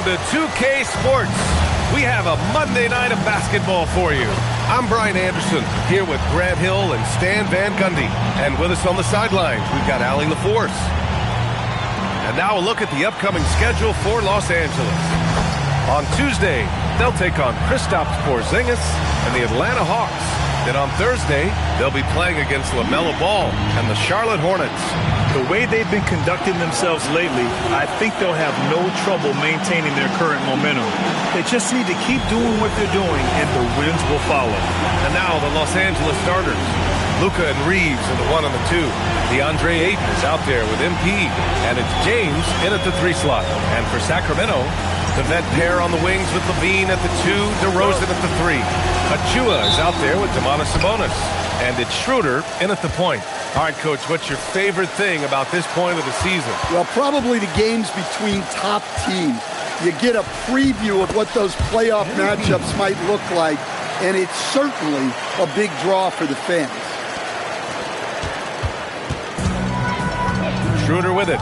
Welcome to 2K Sports. We have a Monday night of basketball for you. I'm Brian Anderson, here with Grant Hill and Stan Van Gundy. And with us on the sidelines, we've got Allie LaForce. And now a look at the upcoming schedule for Los Angeles. On Tuesday, they'll take on Kristaps Porzingis and the Atlanta Hawks. Then on Thursday, they'll be playing against LaMelo Ball and the Charlotte Hornets. The way they've been conducting themselves lately, I think they'll have no trouble maintaining their current momentum. They just need to keep doing what they're doing, and the wins will follow. And now the Los Angeles starters. Luka and Reeves are the 1 and the 2. DeAndre Ayton is out there with MP. And it's James in at the 3 slot. And for Sacramento, the vet pair on the wings with LaVine at the 2, DeRozan at the 3. Achua is out there with Domantas Sabonis. And it's Schroeder in at the point. All right, Coach, what's your favorite thing about this point of the season? Well, probably the games between top teams. You get a preview of what those playoff matchups might look like, and it's certainly a big draw for the fans. Schroeder with it.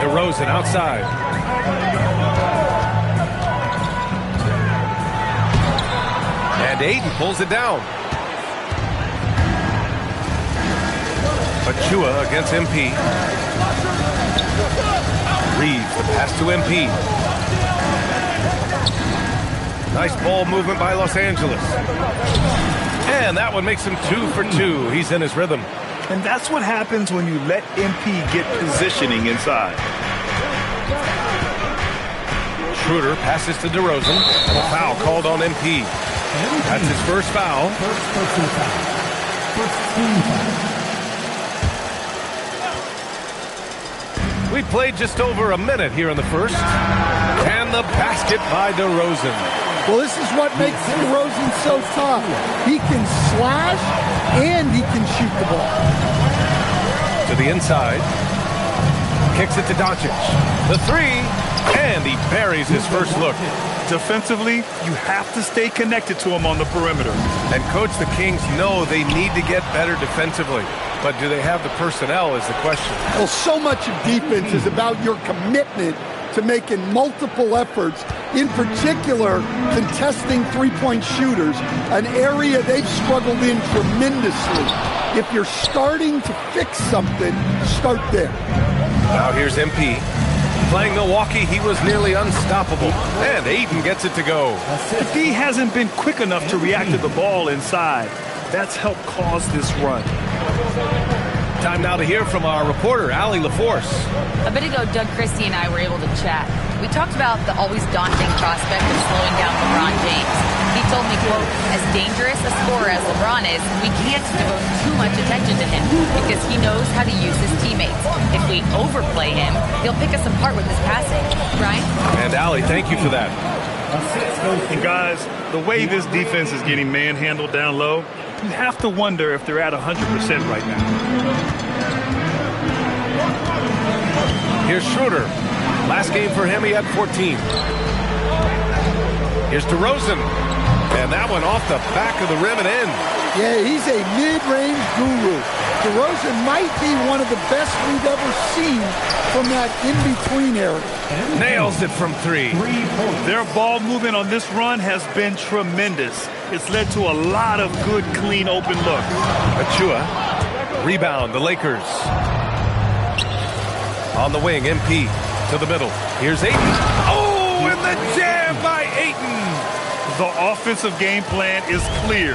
DeRozan outside. And Ayton pulls it down. Achua against MP. Reeves, the pass to MP. Nice ball movement by Los Angeles. And that one makes him 2 for 2. He's in his rhythm. And that's what happens when you let MP get positioning inside. Schroeder passes to DeRozan. And a foul called on MP. That's his first foul. We played just over a minute here in the first. And the basket by DeRozan. Well, this is what makes DeRozan so tough. He can slash and he can shoot the ball. To the inside. Kicks it to Doncic. The 3. And he buries his first look. Defensively, you have to stay connected to him on the perimeter. And, Coach, the Kings know they need to get better defensively. But do they have the personnel is the question. Well, so much of defense is about your commitment to making multiple efforts, in particular contesting three-point shooters, an area they've struggled in tremendously. If you're starting to fix something, start there. Now here's MP. Playing Milwaukee, he was nearly unstoppable. And Ayton gets it to go. If he hasn't been quick enough to react to the ball inside, that's helped cause this run. Time now to hear from our reporter, Allie LaForce. A bit ago, Doug Christie and I were able to chat. We talked about the always daunting prospect of slowing down LeBron James. He told me, quote, as dangerous a scorer as LeBron is, we can't devote too much attention to him because he knows how to use his teammates. If we overplay him, he'll pick us apart with his passing. Brian? And Allie, thank you for that. And guys, the way this defense is getting manhandled down low, you have to wonder if they're at 100% right now. Here's Schroeder. Last game for him, he had 14. Here's DeRozan. And that one off the back of the rim and in. Yeah, he's a mid-range guru. DeRozan might be one of the best we've ever seen from that in-between area. Nails it from 3. Their ball movement on this run has been tremendous. It's led to a lot of good, clean, open looks. Achua. Rebound, the Lakers. On the wing, MP to the middle. Here's Ayton. Oh, and the jam by Ayton. The offensive game plan is clear.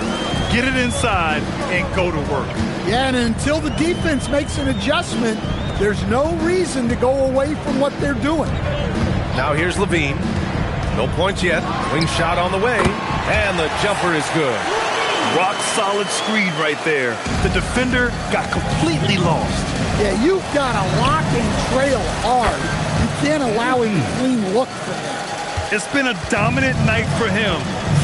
Get it inside and go to work. Yeah, and until the defense makes an adjustment, there's no reason to go away from what they're doing. Now here's LaVine. No points yet. Wing shot on the way. And the jumper is good. Rock solid screen right there. The defender got completely lost. Yeah, you've got to lock and trail hard. You can't allow him to clean look for him. It's been a dominant night for him,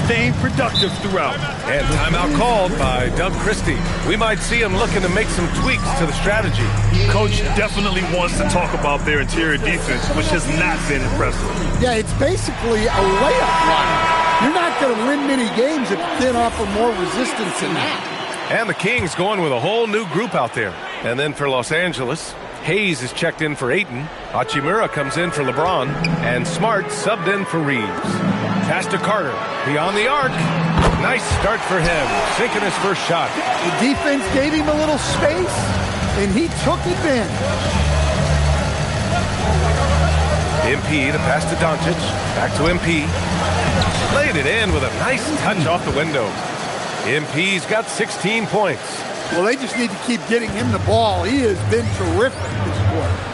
staying productive throughout. And timeout called by Doug Christie. We might see him looking to make some tweaks to the strategy. Coach definitely wants to talk about their interior defense, which has not been impressive. Yeah, it's basically a layup line. You're not going to win many games if you can't offer more resistance than that. And the Kings going with a whole new group out there. And then for Los Angeles, Hayes is checked in for Ayton. Hachimura comes in for LeBron, and Smart subbed in for Reeves. Pass to Carter, beyond the arc. Nice start for him, sinking his first shot. The defense gave him a little space, and he took advantage. MP to pass to Doncic, back to MP. Laid it in with a nice touch off the window. MP's got 16 points. Well, they just need to keep getting him the ball. He has been terrific this quarter.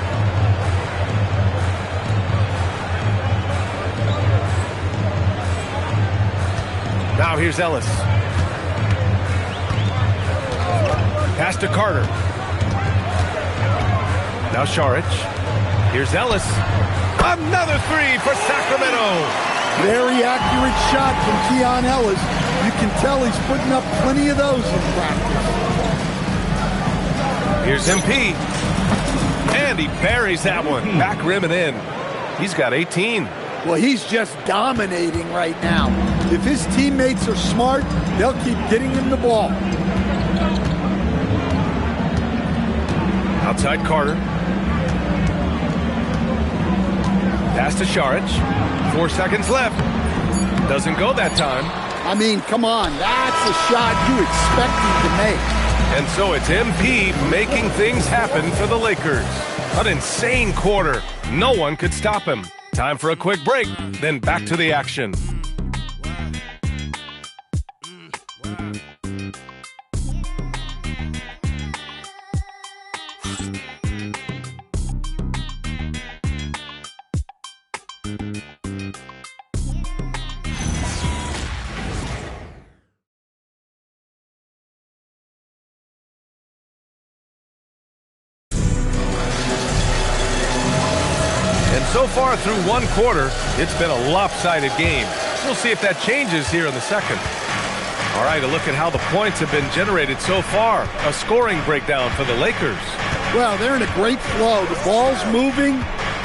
Now here's Ellis. Pass to Carter. Now Šarić. Here's Ellis. Another three for Sacramento. Very accurate shot from Keon Ellis. You can tell he's putting up plenty of those in practice. Here's MP. And he buries that one. Back rim and in. He's got 18. Well, he's just dominating right now. If his teammates are smart, they'll keep getting him the ball. Outside Carter. Pass to Šarić. 4 seconds left. Doesn't go that time. I mean, come on. That's a shot you expect him to make. And so it's MP making things happen for the Lakers. An insane quarter. No one could stop him. Time for a quick break, then back to the action. So far through one quarter, it's been a lopsided game. We'll see if that changes here in the second. All right, a look at how the points have been generated so far. A scoring breakdown for the Lakers. Well, they're in a great flow. The ball's moving.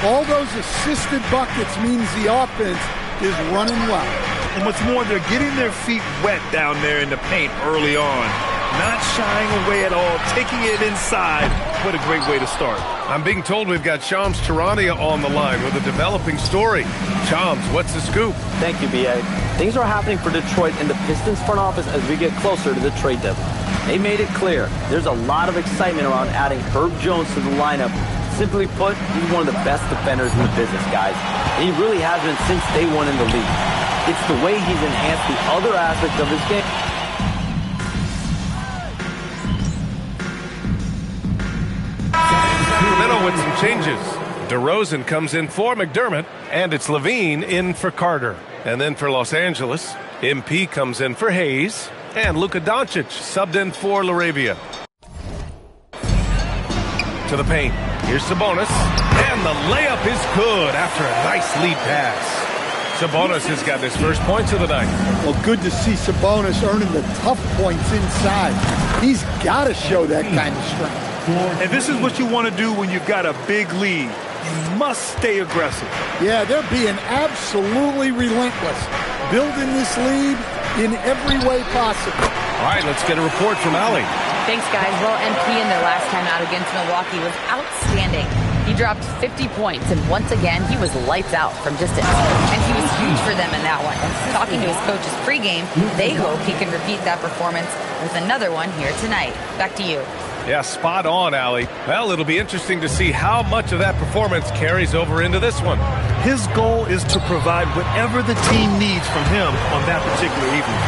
All those assisted buckets means the offense is running well. And what's more, they're getting their feet wet down there in the paint early on. Not shying away at all, taking it inside. What a great way to start. I'm being told we've got Shams Charania on the line with a developing story. Shams, what's the scoop? Thank you, B.A. Things are happening for Detroit and the Pistons front office as we get closer to the trade deadline. They made it clear there's a lot of excitement around adding Herb Jones to the lineup. Simply put, he's one of the best defenders in the business, guys. And he really has been since day one in the league. It's the way he's enhanced the other aspects of his game. With some changes. DeRozan comes in for McDermott, and it's Levine in for Carter. And then for Los Angeles, MP comes in for Hayes, and Luka Doncic subbed in for LaRavia. To the paint. Here's Sabonis, and the layup is good after a nice lead pass. Sabonis has got his first points of the night. Well, good to see Sabonis earning the tough points inside. He's got to show that kind of strength. And this is what you want to do when you've got a big lead. You must stay aggressive. Yeah, they're being absolutely relentless, building this lead in every way possible. All right, let's get a report from Allie. Thanks, guys. Well, MP in their last time out against Milwaukee was outstanding. He dropped 50 points, and once again, he was lights out from distance. And he was huge for them in that one. And talking to his coaches pregame, they hope he can repeat that performance with another one here tonight. Back to you. Yeah, spot on, Allie. Well, it'll be interesting to see how much of that performance carries over into this one. His goal is to provide whatever the team needs from him on that particular evening.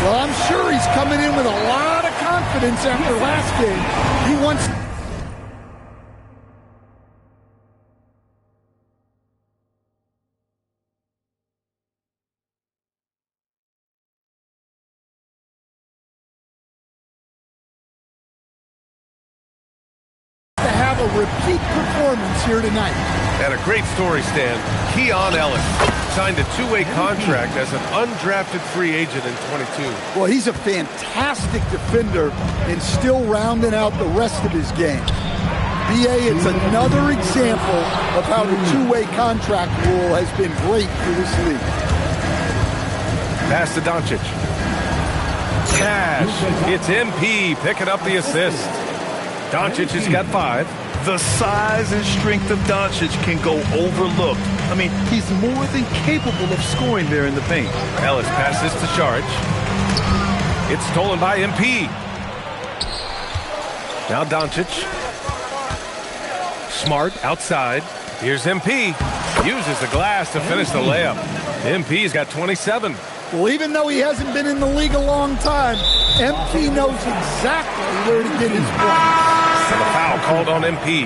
Well, I'm sure he's coming in with a lot of confidence after last game. He wants... a repeat performance here tonight. And a great story, Stan. Keon Ellis signed a two-way contract as an undrafted free agent in 22. Well, he's a fantastic defender and still rounding out the rest of his game. BA, it's another example of how the two-way contract rule has been great for this league. Pass to Doncic. Cash. It's MP picking up the assist. Doncic has got 5. The size and strength of Doncic can go overlooked. I mean, he's more than capable of scoring there in the paint. Ellis passes to Saric. It's stolen by MP. Now Doncic. Smart outside. Here's MP. Uses the glass to finish the layup. MP's got 27. Well, even though he hasn't been in the league a long time, MP knows exactly where to get his points. And a foul called on MP.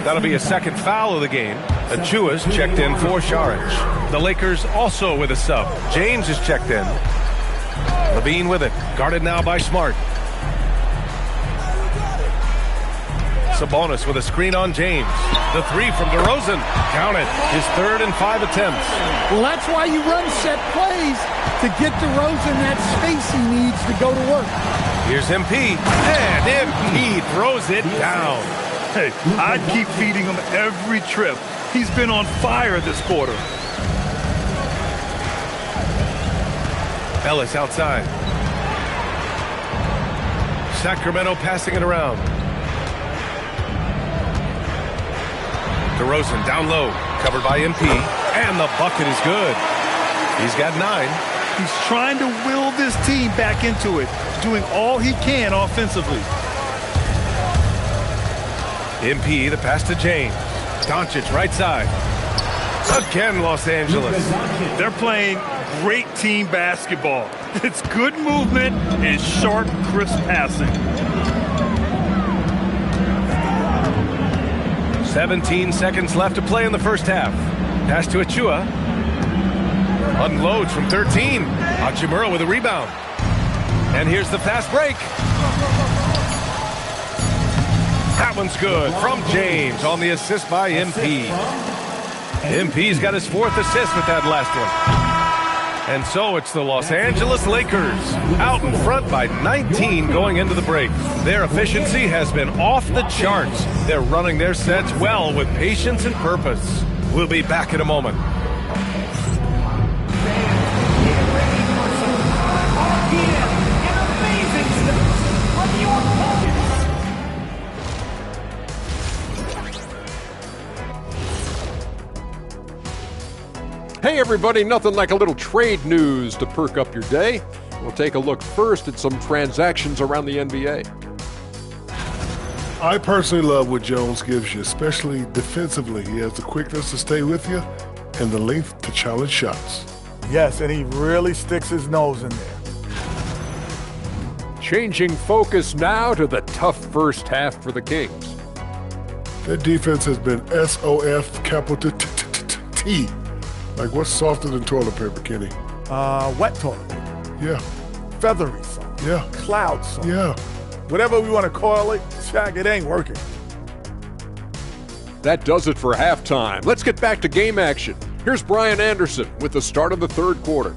That'll be a second foul of the game. Achua's checked in for Saric. The Lakers also with a sub. James is checked in. Levine with it. Guarded now by Smart. Sabonis with a screen on James. The three from DeRozan. Count it. His third and 5 attempts. Well, that's why you run set plays to get DeRozan that space he needs to go to work. Here's MP. And MP throws it down. Hey, I'd keep feeding him every trip. He's been on fire this quarter. Ellis outside. Sacramento passing it around. DeRozan down low, covered by MP, and the bucket is good. He's got 9. He's trying to will this team back into it, doing all he can offensively. MP, the pass to James. Doncic right side. Again, Los Angeles. They're playing great team basketball. It's good movement and sharp, crisp passing. 17 seconds left to play in the first half. Pass to Achua. Unloads from 13. Hachimura with a rebound. And here's the fast break. That one's good from James on the assist by MP. MP's got his 4th assist with that last one. And so it's the Los Angeles Lakers out in front by 19 going into the break. Their efficiency has been off the charts. They're running their sets well with patience and purpose. We'll be back in a moment. Hey everybody, nothing like a little trade news to perk up your day. We'll take a look first at some transactions around the NBA. I personally love what Jones gives you, especially defensively. He has the quickness to stay with you and the length to challenge shots. Yes, and he really sticks his nose in there. Changing focus now to the tough first half for the Kings. Their defense has been SOF capital T. Like, what's softer than toilet paper, Kenny? Wet toilet paper. Yeah. Feathery soft. Yeah. Cloud soft. Yeah. Whatever we want to call it, Shaq, it ain't working. That does it for halftime. Let's get back to game action. Here's Brian Anderson with the start of the third quarter.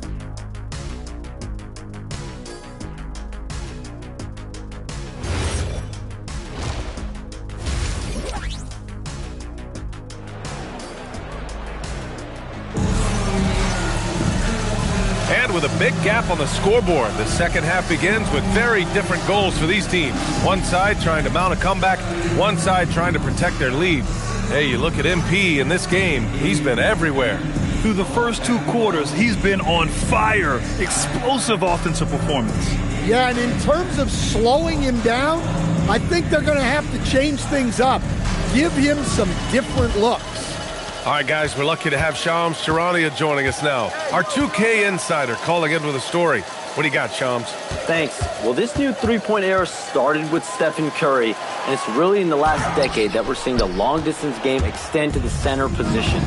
With a big gap on the scoreboard, the second half begins with very different goals for these teams. One side trying to mount a comeback, one side trying to protect their lead. Hey, you look at MP in this game, he's been everywhere. Through the first 2 quarters, he's been on fire. Explosive offensive performance. Yeah, and in terms of slowing him down, I think they're going to have to change things up. Give him some different looks. All right, guys, we're lucky to have Shams Charania joining us now. Our 2K insider calling in with a story. What do you got, Shams? Thanks. Well, this new three-point era started with Stephen Curry, and it's really in the last decade that we're seeing the long-distance game extend to the center position.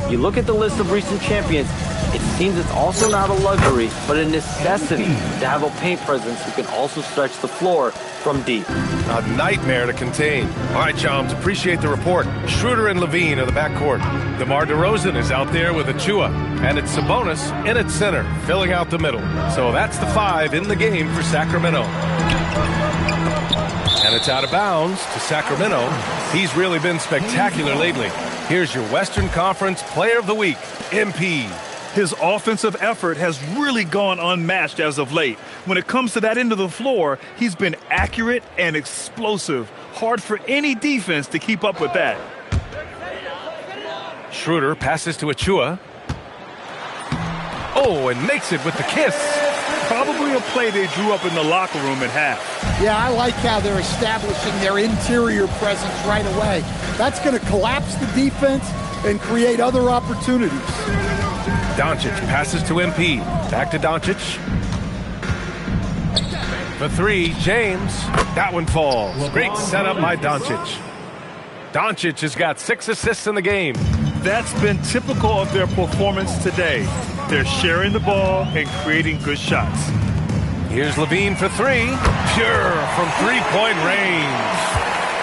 You look at the list of recent champions, it seems it's also not a luxury, but a necessity to have a paint presence who can also stretch the floor from deep. A nightmare to contain. All right, Shams, appreciate the report. Schroeder and Levine are the backcourt. DeMar DeRozan is out there with Achua, and it's Sabonis in at center, filling out the middle. So that's the 5 in the game for Sacramento. And it's out of bounds to Sacramento. He's really been spectacular lately. Here's your Western Conference Player of the Week, MP. His offensive effort has really gone unmatched as of late. When it comes to that end of the floor, he's been accurate and explosive. Hard for any defense to keep up with that. Schroeder passes to Achua. Oh, and makes it with the kiss. Probably a play they drew up in the locker room at half. Yeah, I like how they're establishing their interior presence right away. That's going to collapse the defense and create other opportunities. Doncic passes to MP. Back to Doncic. For three, James. That one falls. Great setup by Doncic. Doncic has got 6 assists in the game. That's been typical of their performance today. They're sharing the ball and creating good shots. Here's Levine for three. Pure from three-point range.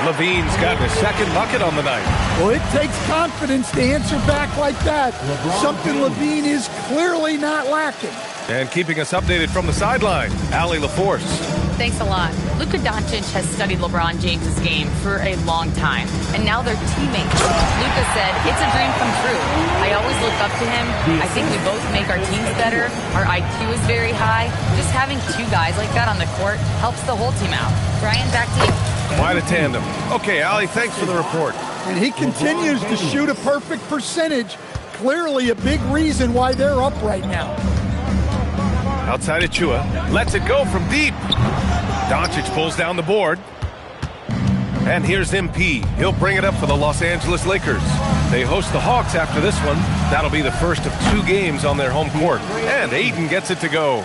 Levine's gotten a second bucket on the night. Well, it takes confidence to answer back like that. Something Levine is clearly not lacking. And keeping us updated from the sideline, Allie LaForce. Thanks a lot. Luka Doncic has studied LeBron James' game for a long time, and now they're teammates. Luka said, "It's a dream come true. I always look up to him. I think we both make our teams better. Our IQ is very high. Just having two guys like that on the court helps the whole team out." Brian, back to you. Quite a tandem. Okay, Allie, thanks for the report. And he continues to shoot a perfect percentage. Clearly a big reason why they're up right now. Outside Achua, lets it go from deep. Doncic pulls down the board. And here's MP. He'll bring it up for the Los Angeles Lakers. They host the Hawks after this one. That'll be the first of 2 games on their home court. And Aiden gets it to go.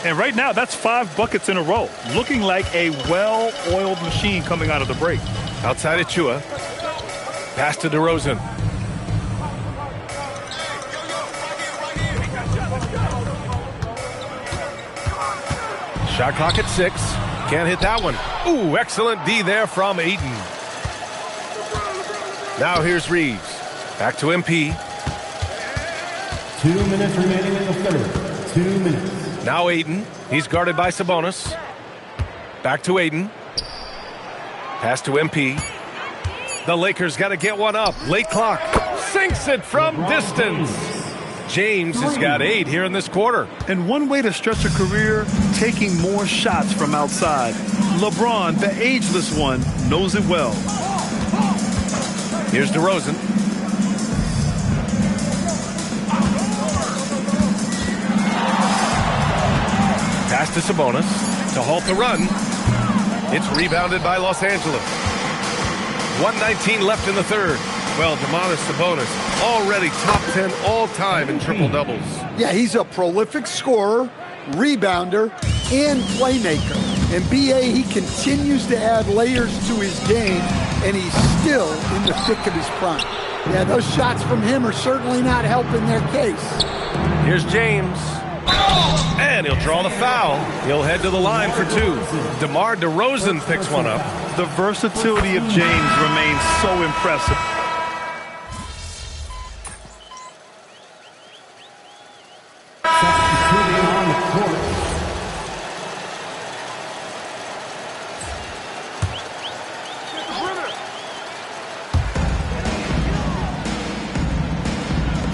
And right now, that's 5 buckets in a row. Looking like a well-oiled machine coming out of the break. Outside Achua. Pass to DeRozan. Shot clock at 6. Can't hit that one. Ooh, excellent D there from Ayton. Now here's Reeves. Back to MP. 2 minutes remaining in the third. 2 minutes. Now Ayton. He's guarded by Sabonis. Back to Ayton. Pass to MP. The Lakers got to get one up. Late clock. Sinks it from distance. James has got 8 here in this quarter. And one way to stretch a career, taking more shots from outside. LeBron, the ageless one, knows it well. Here's DeRozan. Pass to Sabonis to halt the run. It's rebounded by Los Angeles. 1:19 left in the third. Well, Domantas Sabonis already top 10 all-time in triple-doubles. Yeah, he's a prolific scorer, rebounder, and playmaker. And BA, he continues to add layers to his game, and he's still in the thick of his prime. Yeah, those shots from him are certainly not helping their case. Here's James. And he'll draw the foul. He'll head to the line for 2. DeMar DeRozan picks one up. The versatility of James remains so impressive.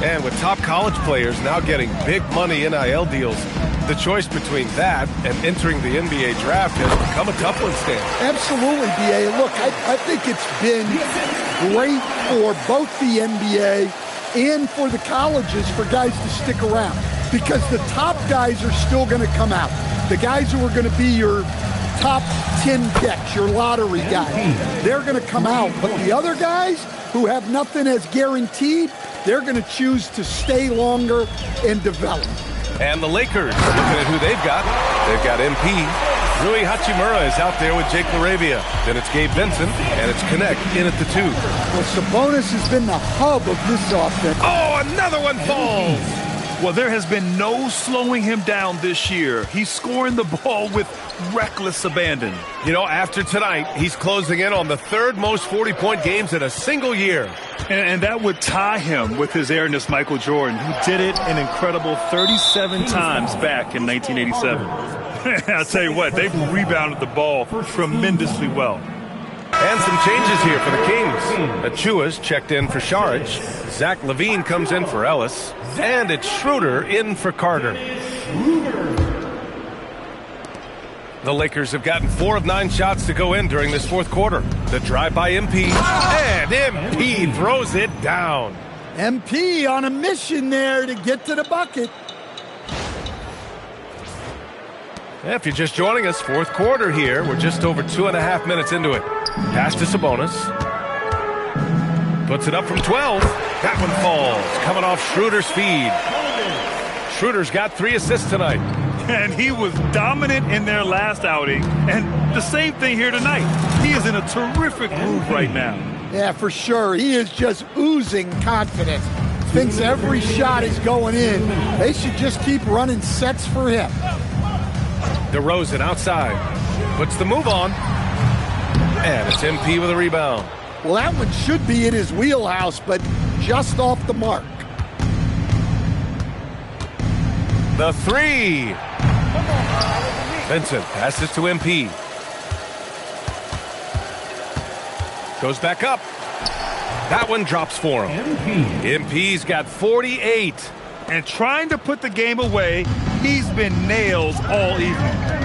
And with top college players now getting big money NIL deals, the choice between that and entering the NBA draft has become a tough one, Stan. Absolutely, BA. Look, I think it's been great for both the NBA and for the colleges for guys to stick around because the top guys are still going to come out. The guys who are going to be your top 10 picks, your lottery guys, they're going to come out. But the other guys who have nothing as guaranteed, they're going to choose to stay longer and develop. And the Lakers, looking at who they've got MP. Rui Hachimura is out there with Jake LaRavia. Then it's Gabe Vincent, and it's Connect in at the 2. Well, Sabonis has been the hub of this offense. Oh, another one falls! Well, there has been no slowing him down this year. He's scoring the ball with reckless abandon. You know, after tonight, he's closing in on the 3rd most 40-point games in a single year. And that would tie him with his Ernest Michael Jordan, who did it an incredible 37 times back in 1987. I'll tell you what, they've rebounded the ball tremendously well. And some changes here for the Kings. Achua's checked in for Saric. Zach LaVine comes in for Ellis. And it's Schroeder in for Carter. The Lakers have gotten 4 of 9 shots to go in during this fourth quarter. The drive by MP. And MP throws it down. MP on a mission there to get to the bucket. If you're just joining us, fourth quarter here. We're just over 2.5 minutes into it. Pass to Sabonis. Puts it up from 12. That one falls. Coming off Schroeder's feed. Schroeder's got 3 assists tonight. And he was dominant in their last outing. And the same thing here tonight. He is in a terrific groove right now. Yeah, for sure. He is just oozing confidence. Thinks every shot is going in. They should just keep running sets for him. DeRozan outside. Puts the move on. And it's MP with a rebound. Well, that one should be in his wheelhouse, but just off the mark. The 3. Vincent passes to MP. Goes back up. That one drops for him. MP's got 48. And trying to put the game away, he's been nails all evening.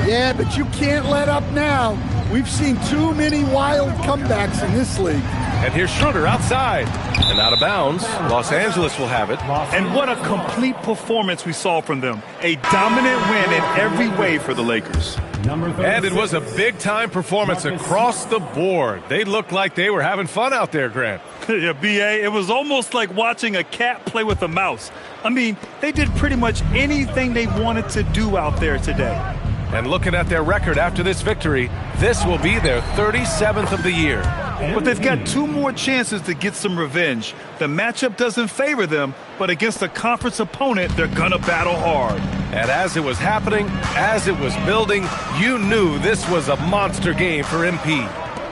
Yeah, but you can't let up now. We've seen too many wild comebacks in this league. And here's Schroeder outside. And out of bounds. Los Angeles will have it. And what a complete performance we saw from them. A dominant win in every way for the Lakers. And it was a big-time performance across the board. They looked like they were having fun out there, Grant. Yeah, B.A., it was almost like watching a cat play with a mouse. I mean, they did pretty much anything they wanted to do out there today. And looking at their record after this victory, this will be their 37th of the year. But they've got 2 more chances to get some revenge. The matchup doesn't favor them, but against a conference opponent, they're going to battle hard. And as it was happening, as it was building, you knew this was a monster game for MP.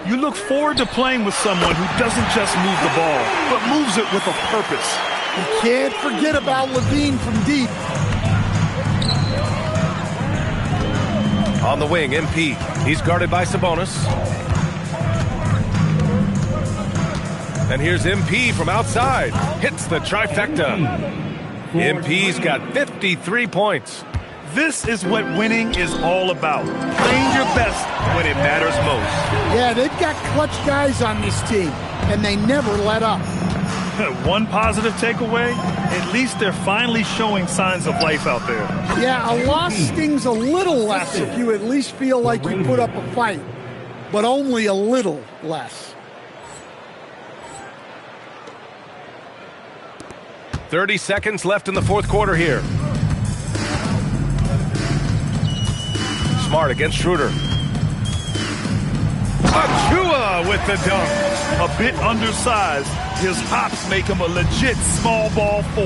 You look forward to playing with someone who doesn't just move the ball, but moves it with a purpose. You can't forget about LaVine from deep. On the wing, MP. He's guarded by Sabonis. And here's MP from outside. Hits the trifecta. MP's got 53 points. This is what winning is all about. Playing your best when it matters most. Yeah, they've got clutch guys on this team, and they never let up. One positive takeaway, at least they're finally showing signs of life out there. Yeah, a loss stings a little less if you at least feel like you put up a fight, but only a little less. 30 seconds left in the fourth quarter here. Smart against Schroeder. Achua with the dunk. A bit undersized, his hops make him a legit small ball 4.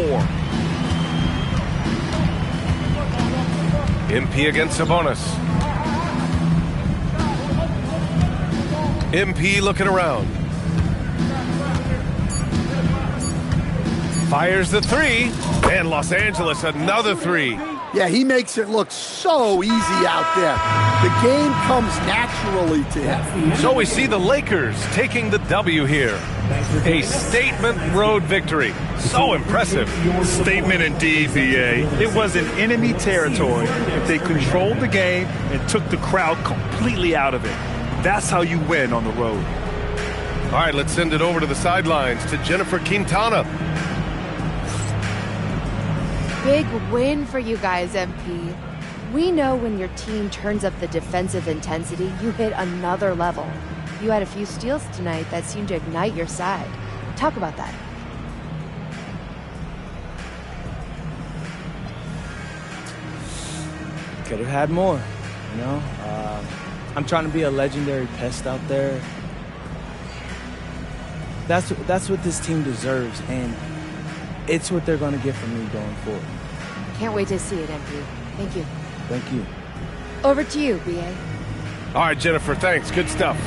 MP against Sabonis. MP looking around. Fires the 3. And Los Angeles another 3. Yeah, he makes it look so easy out there. The game comes naturally to him. So we see the Lakers taking the W here. A statement road victory. So impressive. Statement indeed, B.A. It was in enemy territory, but they controlled the game and took the crowd completely out of it. That's how you win on the road. All right, let's send it over to the sidelines to Jennifer Quintana. Big win for you guys, MP. We know when your team turns up the defensive intensity, you hit another level. You had a few steals tonight that seemed to ignite your side. Talk about that. Could have had more, you know? I'm trying to be a legendary pest out there. That's what this team deserves, and it's what they're going to get from me going forward. Can't wait to see it, MP. Thank you. Thank you. Over to you, B.A. All right, Jennifer, thanks. Good stuff.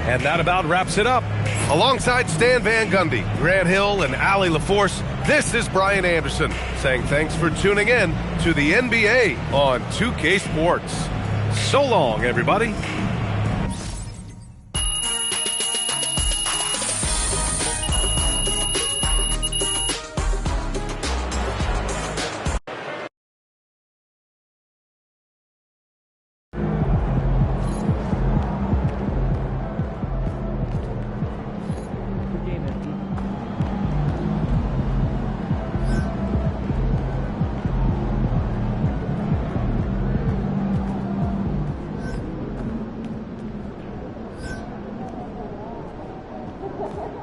And that about wraps it up. Alongside Stan Van Gundy, Grant Hill, and Allie LaForce, this is Brian Anderson saying thanks for tuning in to the NBA on 2K Sports. So long, everybody. Bye.